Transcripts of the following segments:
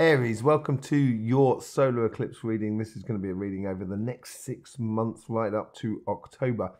Aries, welcome to your solar eclipse reading. This is going to be a reading over the next 6 months, right up to October.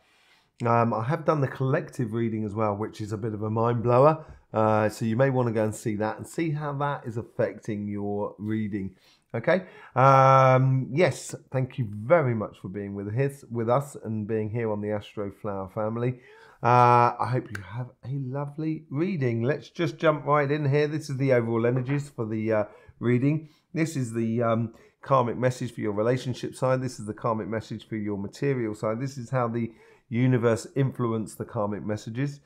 I have done the collective reading as well, which is a bit of a mind blower. So you may want to go and see that and see how that is affecting your reading. Okay. Yes, thank you very much for being with us and being here on the Astroflower family. I hope you have a lovely reading. Let's just jump right in here. This is the overall energies for the reading. This is the karmic message for your relationship side. This is the karmic message for your material side. This is how the universe influence the karmic messages.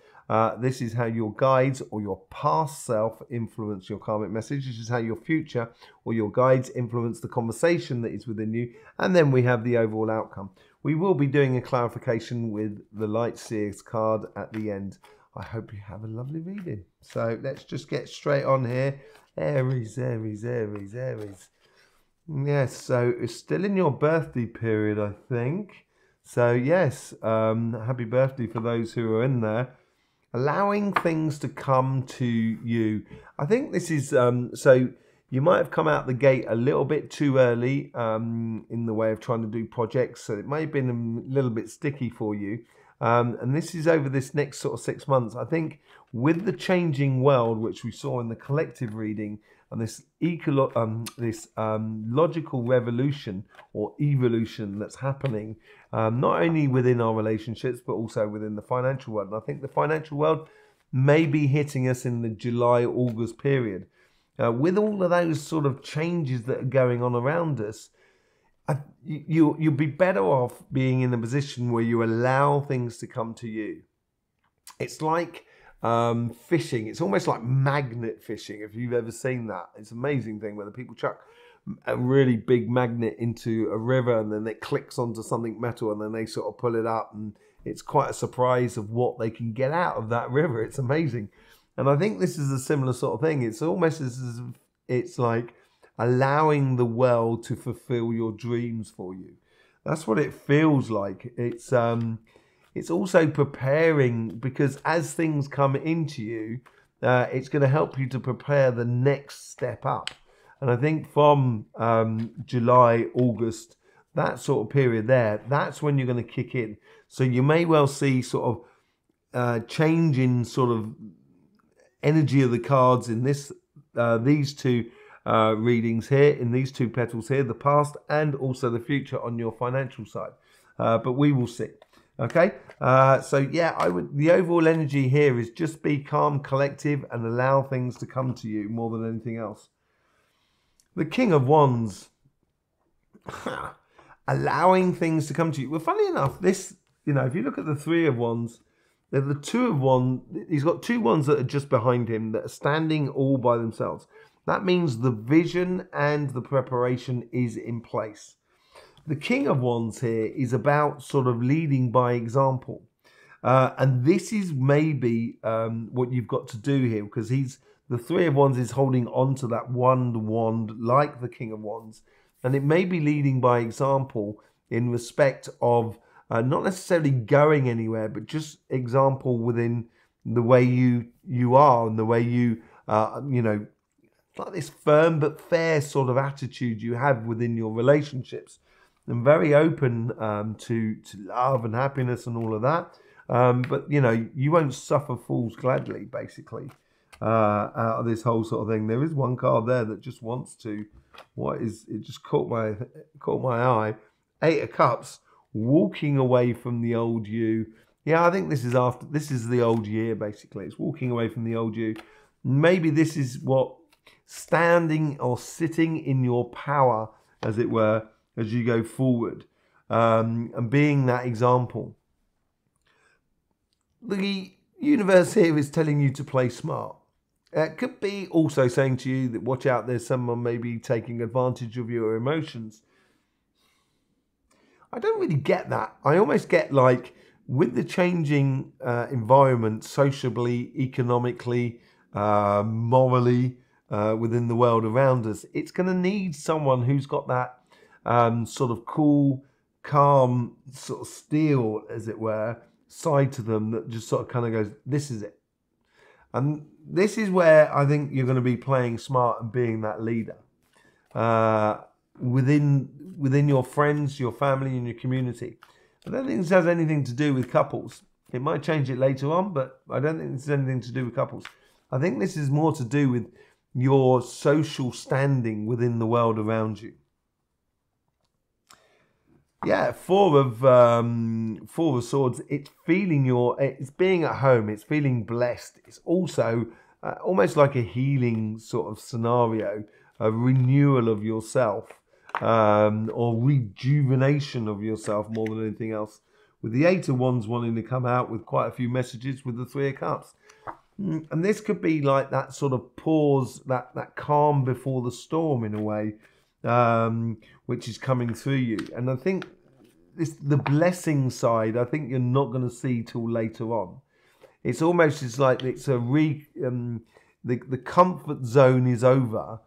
This is how your guides or your past self influence your karmic message. This is how your future or your guides influence the conversation that is within you. And then we have the overall outcome. We will be doing a clarification with the Light Seer's card at the end. I hope you have a lovely reading. So let's just get straight on here. Aries, Aries, Aries, Aries. Yes, so it's still in your birthday period, I think. So yes, happy birthday for those who are in there. Allowing things to come to you. I think this is, so you might have come out the gate a little bit too early in the way of trying to do projects. So it may have been a little bit sticky for you. And this is over this next sort of 6 months. I think with the changing world, which we saw in the collective reading, and this logical revolution or evolution that's happening, not only within our relationships, but also within the financial world. And I think the financial world may be hitting us in the July-August period. With all of those sort of changes that are going on around us, you'll be better off being in a position where you allow things to come to you. It's like fishing. It's almost like magnet fishing, if you've ever seen that. It's an amazing thing where the people chuck a really big magnet into a river and then it clicks onto something metal and then they sort of pull it up, and it's quite a surprise of what they can get out of that river. It's amazing. And I think this is a similar sort of thing. It's almost as if it's like allowing the world to fulfill your dreams for you. That's what it feels like. It's also preparing, because as things come into you, it's going to help you to prepare the next step up. And I think from July, August, that sort of period there, that's when you're going to kick in. So you may well see sort of change in sort of energy of the cards in this these two readings here, in these two petals here, the past and also the future on your financial side. But we will see. Okay, so yeah, the overall energy here is just be calm, collective, and allow things to come to you more than anything else. The King of Wands, allowing things to come to you. Well, funny enough, this, if you look at the Three of Wands, they're the Two of Wands. He's got two wands that are just behind him that are standing all by themselves. That means the vision and the preparation is in place. The King of Wands here is about sort of leading by example. And this is maybe what you've got to do here, because the Three of Wands is holding on to that one wand like the King of Wands. And it may be leading by example in respect of not necessarily going anywhere, but just example within the way you are and the way you, like this firm but fair sort of attitude you have within your relationships. And very open to love and happiness and all of that. But, you won't suffer fools gladly, basically, out of this whole sort of thing. There is one card there that just wants to, it just caught my eye. 8 of Cups, walking away from the old you. Yeah, I think this is the old year, basically. It's walking away from the old you. Maybe this is what standing or sitting in your power, as it were, as you go forward, and being that example. The universe here is telling you to play smart. It could be also saying to you that watch out, there's someone maybe taking advantage of your emotions. I don't really get that. I almost get like, with the changing environment, socially, economically, morally, within the world around us, it's going to need someone who's got that sort of cool, calm, sort of steel, as it were, side to them that just sort of kind of goes, this is it. And this is where I think you're going to be playing smart and being that leader. within your friends, your family, and your community. I don't think this has anything to do with couples. It might change it later on, but I don't think this has anything to do with couples. I think this is more to do with your social standing within the world around you. Yeah, Four of Swords. It's it's being at home. It's feeling blessed. It's also almost like a healing sort of scenario, a renewal of yourself, or rejuvenation of yourself more than anything else. With the Eight of Wands wanting to come out with quite a few messages with the Three of Cups. And this could be like that sort of pause, that calm before the storm in a way, which is coming through you. And I think the blessing side, I think you're not going to see till later on. It's almost like it's the comfort zone is over.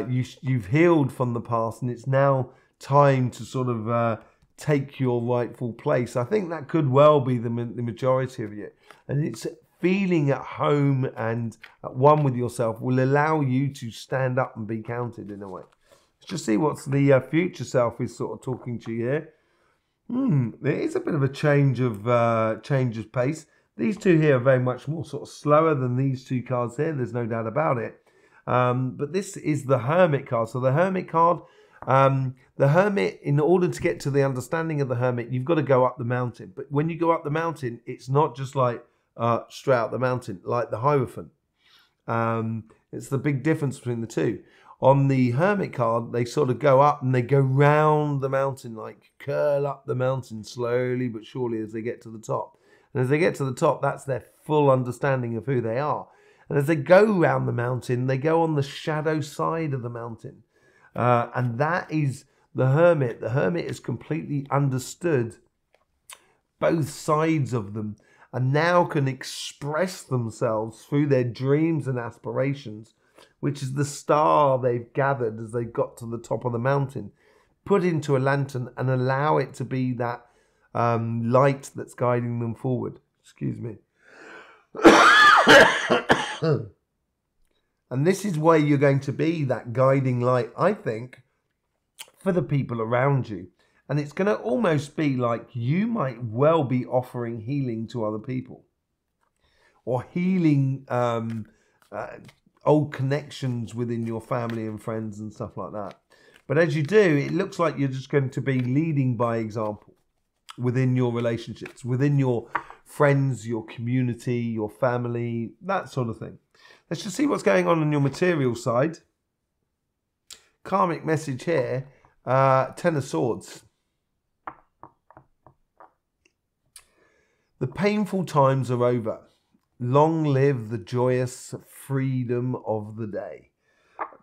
You've healed from the past, and it's now time to sort of take your rightful place. I think that could well be the majority of you. And it's feeling at home and at one with yourself will allow you to stand up and be counted in a way. Let's just see what the future self is sort of talking to you here. There is a bit of a change of pace. These two here are very much more sort of slower than these two cards here. There's no doubt about it. But this is the Hermit card. So the Hermit card, the Hermit, in order to get to the understanding of the Hermit, you've got to go up the mountain. But when you go up the mountain, it's not just like straight up the mountain, like the Hierophant. It's the big difference between the two. On the Hermit card, they sort of go up and they go round the mountain, like curl up the mountain slowly but surely as they get to the top. And as they get to the top, that's their full understanding of who they are. And as they go round the mountain, they go on the shadow side of the mountain. And that is the Hermit. The Hermit is completely understood both sides of them and now can express themselves through their dreams and aspirations, which is the star they've gathered as they got to the top of the mountain, put into a lantern and allow it to be that light that's guiding them forward. Excuse me. And this is where you're going to be that guiding light, I think, for the people around you. And it's going to almost be like you might well be offering healing to other people, or healing old connections within your family and friends and stuff like that. But as you do, it looks like you're just going to be leading by example within your relationships, within your friends, your community, your family, that sort of thing. Let's just see what's going on your material side. Karmic message here, Ten of Swords. The painful times are over. Long live the joyous freedom of the day.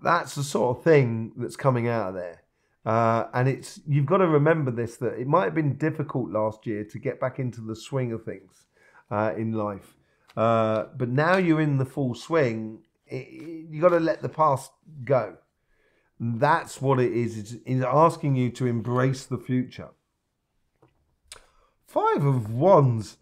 That's the sort of thing that's coming out of there. And you've got to remember this, that it might have been difficult last year to get back into the swing of things in life. But now you're in the full swing. You've got to let the past go. That's what it is. It's asking you to embrace the future. Five of Wands.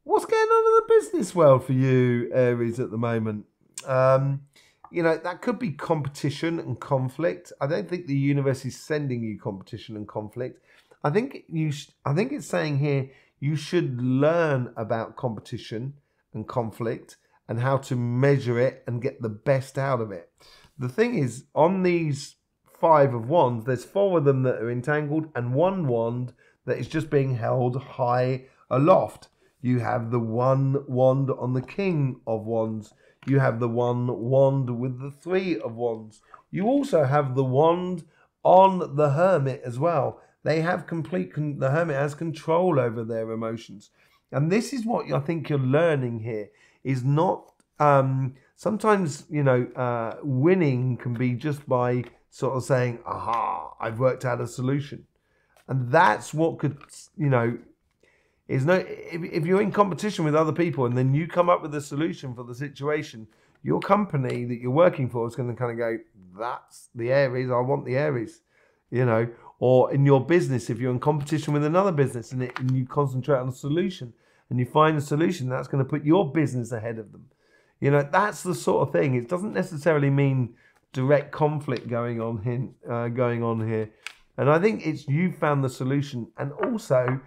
What's going on in the business world for you, Aries, at the moment? You know, that could be competition and conflict. I don't think the universe is sending you competition and conflict. I think it's saying here you should learn about competition and conflict and how to measure it and get the best out of it. The thing is, on these Five of Wands, there's four of them that are entangled and one wand that is just being held high aloft. You have the one wand on the King of Wands. You have the one wand with the Three of Wands. You also have the wand on the Hermit as well. They have the Hermit has control over their emotions. And this is what I think you're learning here, is not, sometimes, you know, winning can be just by sort of saying, aha, I've worked out a solution. And that's what could, you know, if you're in competition with other people and then you come up with a solution for the situation, your company that you're working for is going to kind of go, that's the Aries, I want the Aries, you know. Or in your business, if you're in competition with another business and you concentrate on a solution and you find a solution, that's going to put your business ahead of them. You know, that's the sort of thing. It doesn't necessarily mean direct conflict going on here. And I think it's you found the solution, and also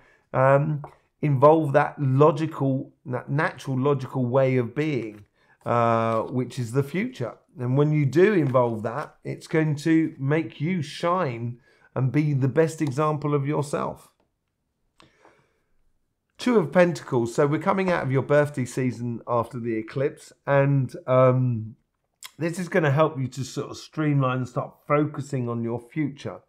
involve that natural logical way of being, which is the future. And when you do involve that, it's going to make you shine and be the best example of yourself. Two of Pentacles. So we're coming out of your birthday season after the eclipse, and this is going to help you to sort of streamline and start focusing on your future.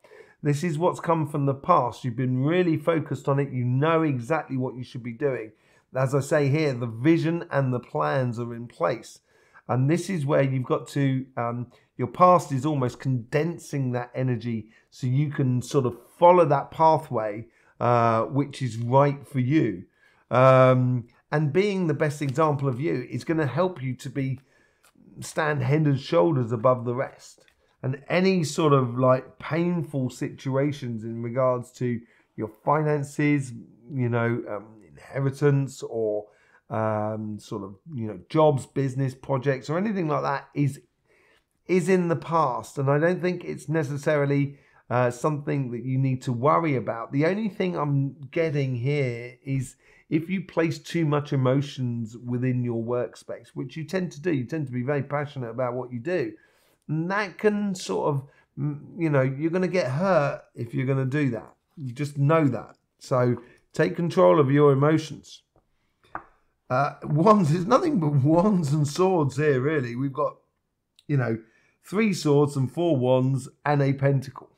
This is what's come from the past. You've been really focused on it. You know exactly what you should be doing. As I say here, the vision and the plans are in place. And this is where you've got to, your past is almost condensing that energy so you can sort of follow that pathway, which is right for you. And being the best example of you is going to help you to stand head and shoulders above the rest. And any sort of like painful situations in regards to your finances, you know, inheritance, or sort of, you know, jobs, business, projects, or anything like that is in the past. And I don't think it's necessarily something that you need to worry about. The only thing I'm getting here is if you place too much emotions within your workspace, which you tend to do, you tend to be very passionate about what you do. And that can sort of, you know, you're going to get hurt if you're going to do that. You just know that. So take control of your emotions. Wands, there's nothing but wands and swords here, really. We've got, you know, 3 swords and 4 wands and a pentacle.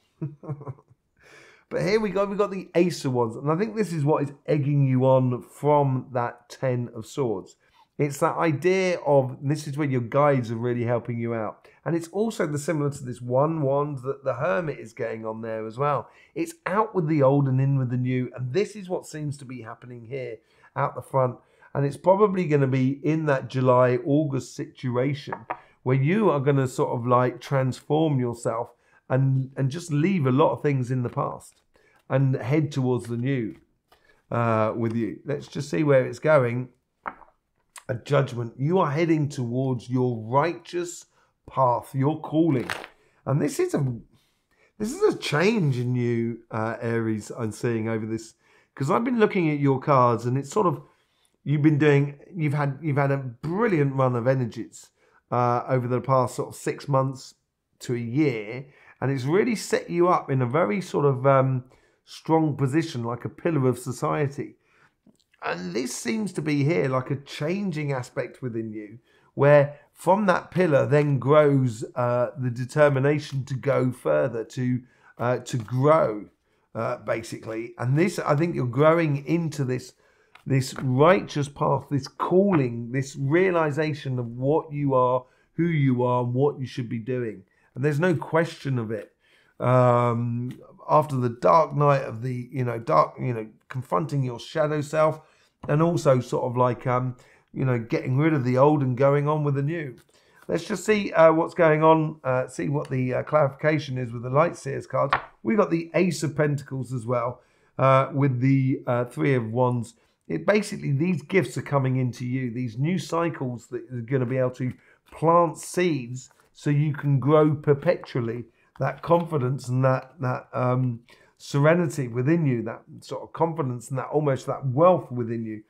But here we've got the Ace of Wands. And I think this is what is egging you on from that 10 of Swords. It's that idea of, this is where your guides are really helping you out. And it's also similar to this 1 wand that the Hermit is going on there as well. It's out with the old and in with the new. And this is what seems to be happening here out the front. And it's probably going to be in that July, August situation where you are going to sort of like transform yourself and just leave a lot of things in the past and head towards the new with you. Let's just see where it's going. A Judgment. You are heading towards your righteous path, your calling. And this is a change in you, Aries, I'm seeing over this. Because I've been looking at your cards, and it's sort of, you've had a brilliant run of energies over the past sort of 6 months to a year, and it's really set you up in a very sort of strong position, like a pillar of society. And this seems to be here like a changing aspect within you, where from that pillar then grows the determination to go further, to grow, basically. And this, I think you're growing into this righteous path, this calling, this realization of what you are, who you are, and what you should be doing. And there's no question of it. After the dark night of the, confronting your shadow self, and also sort of like, getting rid of the old and going on with the new. Let's just see what's going on, see what the clarification is with the Light Seers card. We got the Ace of Pentacles as well, with the 3 of Wands. Basically, these gifts are coming into you, these new cycles that are going to be able to plant seeds so you can grow perpetually. That confidence and that serenity within you, that sort of confidence and that almost that wealth within you.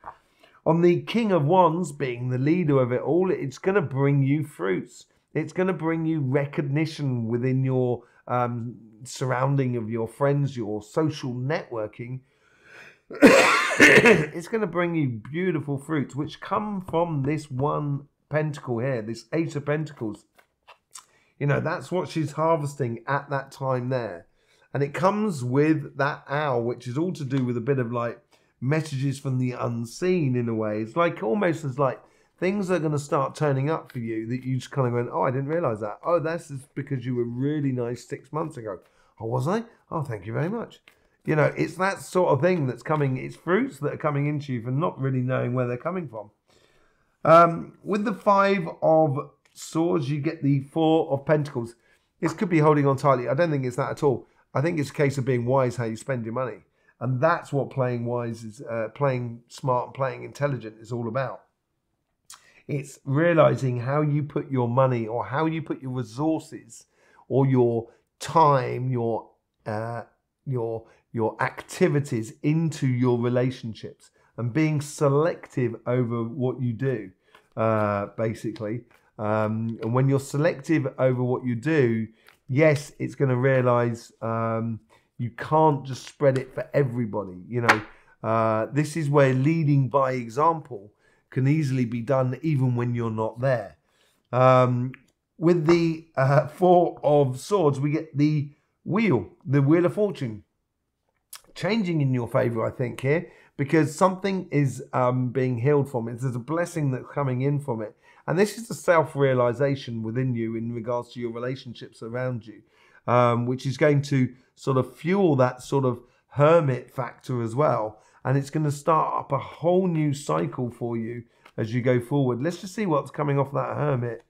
On the King of Wands being the leader of it all, it's going to bring you fruits. It's going to bring you recognition within your surrounding of your friends, your social networking. It's going to bring you beautiful fruits, which come from this 1 pentacle here, this Ace of Pentacles. You know, that's what she's harvesting at that time there. And it comes with that owl, which is all to do with a bit of like messages from the unseen in a way. It's like almost as like things are going to start turning up for you that you just kind of went, oh, I didn't realize that. Oh, that's just because you were really nice 6 months ago. Oh, was I? Oh, thank you very much. You know, it's that sort of thing that's coming. It's fruits that are coming into you for not really knowing where they're coming from. With the 5 of Swords, you get the 4 of Pentacles. This could be holding on tightly. I don't think it's that at all. I think it's a case of being wise how you spend your money. And that's what playing wise is, playing smart and playing intelligent is all about. It's realizing how you put your money or how you put your resources or your time, your activities into your relationships, and being selective over what you do, basically. And when you're selective over what you do, yes, it's going to realize you can't just spread it for everybody. You know, this is where leading by example can easily be done even when you're not there. With the Four of Swords, we get the Wheel of Fortune, changing in your favor, I think, here, because something is being healed from it. There's a blessing that's coming in from it. And this is the self-realization within you in regards to your relationships around you, which is going to sort of fuel that sort of hermit factor as well. And it's going to start up a whole new cycle for you as you go forward. Let's just see what's coming off that hermit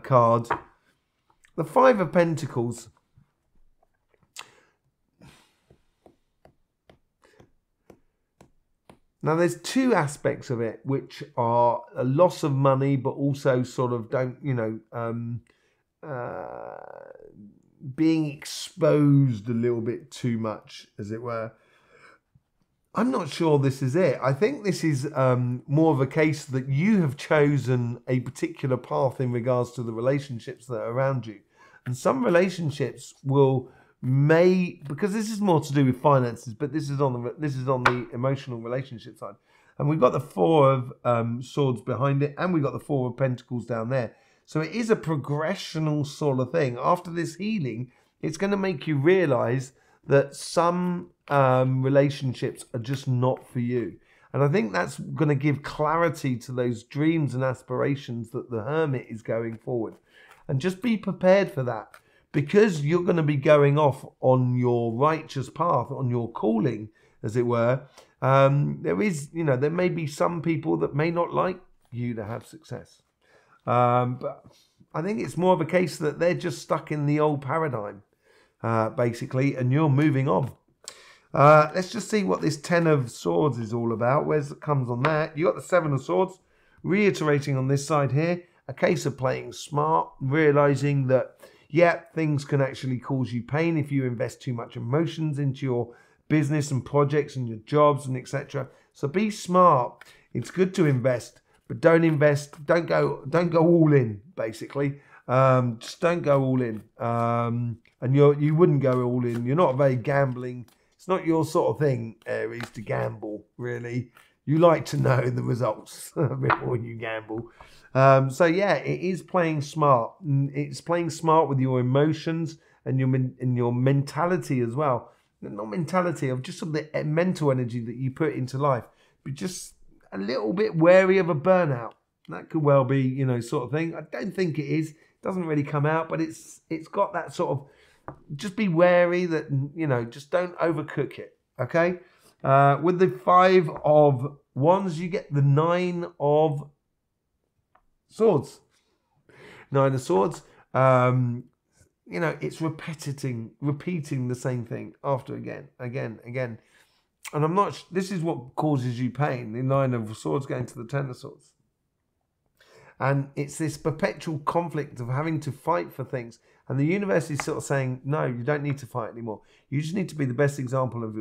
card. The Five of Pentacles. Now, there's two aspects of it, which are a loss of money, but also sort of being exposed a little bit too much, as it were. I'm not sure this is it. I think this is more of a case that you have chosen a particular path in regards to the relationships that are around you. And some relationships because this is more to do with finances, but this is on the emotional relationship side. And we've got the Four of Swords behind it, and we've got the Four of Pentacles down there. So it is a progressional sort of thing. After this healing, it's going to make you realize that some relationships are just not for you. And I think that's going to give clarity to those dreams and aspirations that the Hermit is going forward. And just be prepared for that, because you're going to be going off on your righteous path, on your calling, as it were. There may be some people that may not like you to have success. But I think it's more of a case that they're just stuck in the old paradigm, basically, and you're moving on. Let's just see what this Ten of Swords is all about. Where's it comes on that? You got the Seven of Swords, reiterating on this side here, a case of playing smart, realizing that, yeah, things can actually cause you pain if you invest too much emotions into your business and projects and your jobs and etc. So be smart. It's good to invest, but don't go all in, basically. Just don't go all in. And you wouldn't go all in. You're not very gambling. It's not your sort of thing, Aries, to gamble, really. You like to know the results before you gamble. So yeah, it is playing smart. It's playing smart with your emotions and your mentality as well. Not mentality, of just sort of the mental energy that you put into life. But just a little bit wary of a burnout. That could well be, sort of thing. I don't think it is. It doesn't really come out, but it's got that sort of, just be wary that, just don't overcook it. Okay? With the Five of Wands, you get the Nine of Swords. Nine of Swords. It's repeating the same thing after again. And I'm not, this is what causes you pain. The Nine of Swords going to the Ten of Swords. And it's this perpetual conflict of having to fight for things. And the universe is sort of saying, no, you don't need to fight anymore. You just need to be the best example of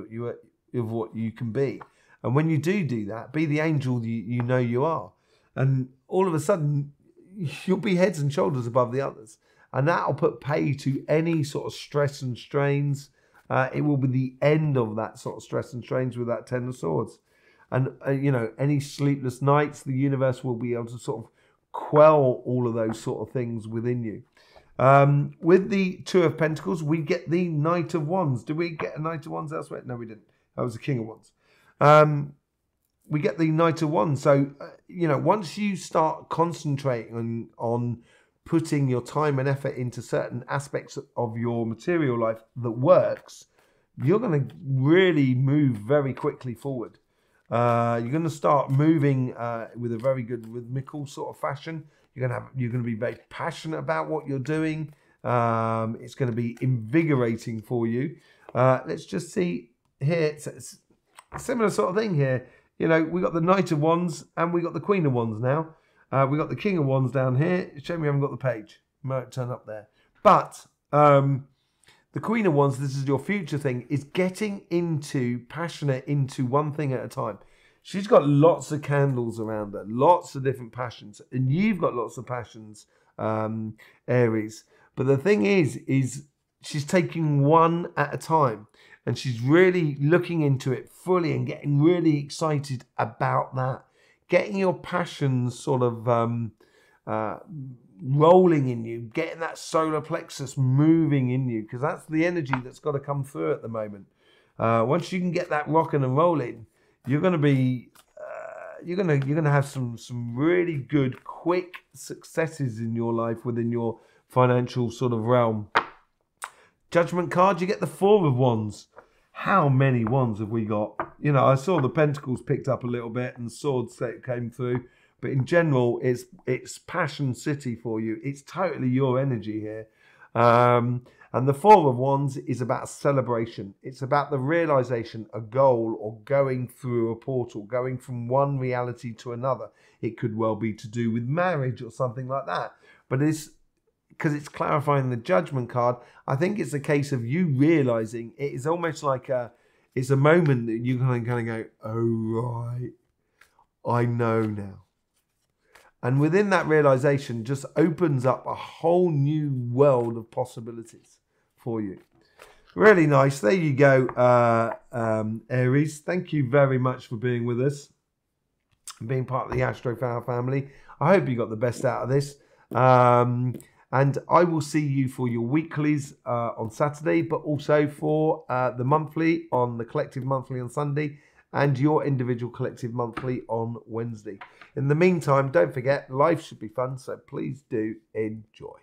what you can be. And when you do that, be the angel you know you are. And all of a sudden, you'll be heads and shoulders above the others. And that'll put pay to any sort of stress and strains. It will be the end of that sort of stress and strains with that Ten of Swords. And, any sleepless nights, the universe will be able to sort of quell all of those sort of things within you. With the Two of Pentacles, we get the Knight of Wands. Did we get a Knight of Wands elsewhere? No, we didn't. That was the King of Wands. We get the Knight of Wands. So, once you start concentrating on putting your time and effort into certain aspects of your material life that works, you're going to really move very quickly forward. You're going to start moving with a very good rhythmical sort of fashion. You're going to be very passionate about what you're doing. It's going to be invigorating for you. Let's just see here. It's a similar sort of thing here. We got the Knight of Wands and we got the Queen of Wands now. We got the King of Wands down here. Show me we haven't got the page. Might turn up there. But the Queen of Wands, this is your future thing, is getting passionate into one thing at a time. She's got lots of candles around her, lots of different passions, and you've got lots of passions, Aries. But the thing is she's taking one at a time, and she's really looking into it fully and getting really excited about that. Getting your passions sort of rolling in you, getting that solar plexus moving in you, because that's the energy that's got to come through at the moment. Once you can get that rocking and rolling, you're going to be you're going to have some really good quick successes in your life within your financial sort of realm. Judgment card, you get the Four of Wands. How many wands have we got? You know, I saw the Pentacles picked up a little bit and Swords came through. But in general, it's Passion City for you. It's totally your energy here. And the Four of Wands is about celebration. It's about the realization, a goal, or going through a portal, going from one reality to another. It could well be to do with marriage or something like that. But it's because it's clarifying the Judgment card. I think it's a case of you realizing it is almost like it's a moment that you kind of go, oh, right, I know now. And within that realization just opens up a whole new world of possibilities for you. Really nice. There you go, Aries. Thank you very much for being with us and being part of the Astroflower family. I hope you got the best out of this. And I will see you for your weeklies on Saturday, but also for the monthly on the collective monthly on Sunday, and your individual collective monthly on Wednesday. In the meantime, don't forget, life should be fun, so please do enjoy.